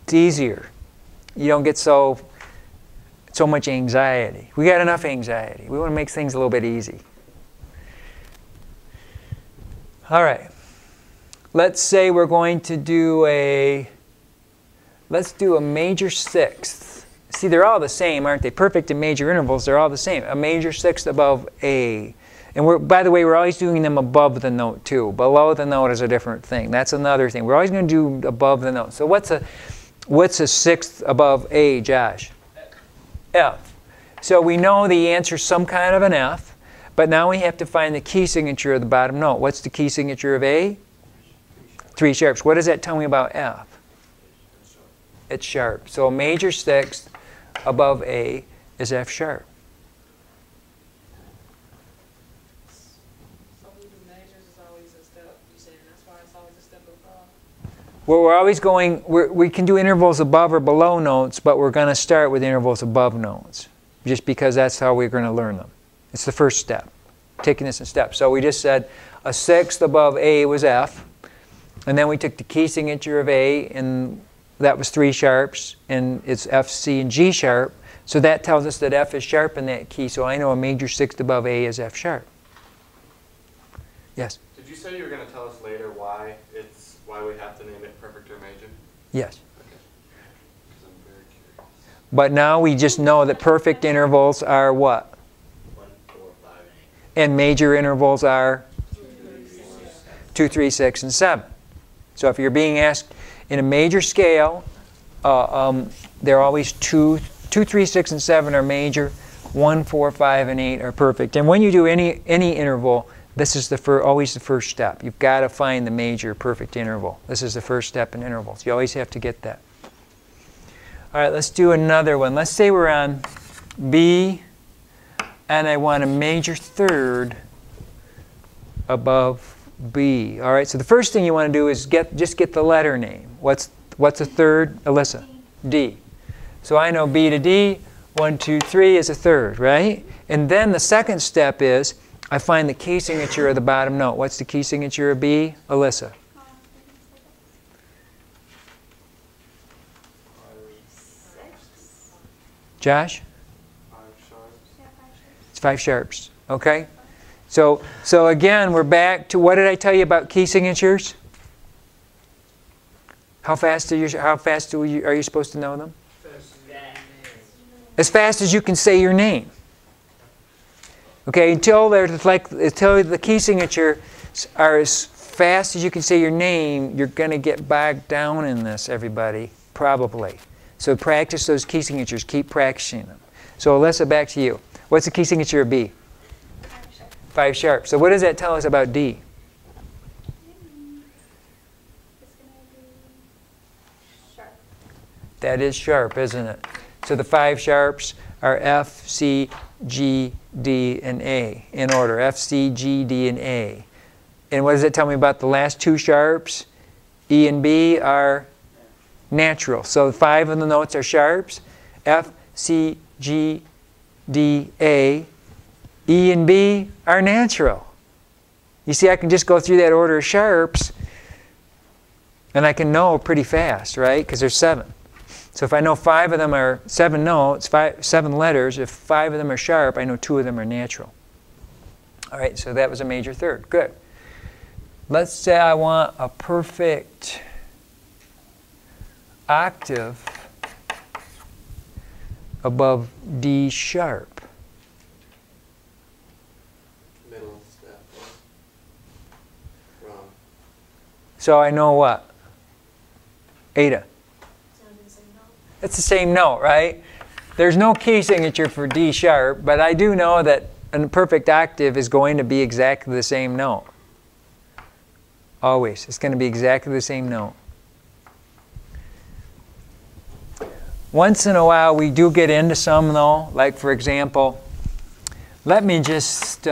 It's easier. You don't get so much anxiety. We got enough anxiety. We want to make things a little bit easy. All right. Let's say we're going to do let's do a major sixth. See, they're all the same, aren't they? Perfect and major intervals, they're all the same. A major sixth above A. And by the way, we're always doing them above the note too. Below the note is a different thing. That's another thing. We're always going to do above the note. So what's a sixth above A, Josh? F. So we know the answer is some kind of an F, but now we have to find the key signature of the bottom note. What's the key signature of A? 3 sharps. What does that tell me about F? It's sharp. So a major sixth above A is F sharp. So we do majors is always a step. You saying that's why it's always a step above? Well, we're always going, we can do intervals above or below notes, but we're going to start with intervals above notes, just because that's how we're going to learn them. It's the first step, taking this in steps. So we just said a sixth above A was F, and then we took the key signature of A, and that was 3 sharps, and it's F, C, and G sharp. So that tells us that F is sharp in that key, so I know a major sixth above A is F sharp. Yes? Did you say you were going to tell us later why we have to name it perfect or major? Yes. Okay. Because I'm very curious. But now we just know that perfect intervals are what? 1, 4, 5, 8. And major intervals are 2, 3, 6, and 7. So if you're being asked in a major scale, they're always 2, 3, 6, and 7 are major. 1, 4, 5, and 8 are perfect. And when you do any interval, this is always the first step. You've got to find the major perfect interval. This is the first step in intervals. You always have to get that. All right, let's do another one. Let's say we're on B, and I want a major third above B. All right, so the first thing you want to do is just get the letter name. What's a third, Alyssa? D. So I know B to D, 1, 2, 3 is a third, right? And then the second step is I find the key signature of the bottom note. What's the key signature of B, Alyssa? Josh? 5 sharps. It's 5 sharps. Okay? So again, we're back to what did I tell you about key signatures? How fast are you supposed to know them? As fast as you can say your name. Okay, until the key signatures are as fast as you can say your name, you're going to get bogged down in this, everybody, probably. So practice those key signatures. Keep practicing them. So Alyssa, back to you. What's the key signature of B? 5 sharp. So what does that tell us about D? That is sharp, isn't it? So the 5 sharps are F, C, G, D, and A in order. F, C, G, D, and A. And what does it tell me about the last 2 sharps? E and B are natural. So 5 of the notes are sharps. F, C, G, D, A. E and B are natural. You see, I can just go through that order of sharps, and I can know pretty fast, right? Because there's 7. So if I know 5 of them are 7 notes, 7 letters, if 5 of them are sharp, I know 2 of them are natural. All right, so that was a major third. Good. Let's say I want a perfect octave above D sharp. Middle step. Wrong. So I know what? Ada. It's the same note, right? There's no key signature for D sharp, but I do know that a perfect octave is going to be exactly the same note. Always. It's going to be exactly the same note. Once in a while, we do get into some, though. Like, for example, let me just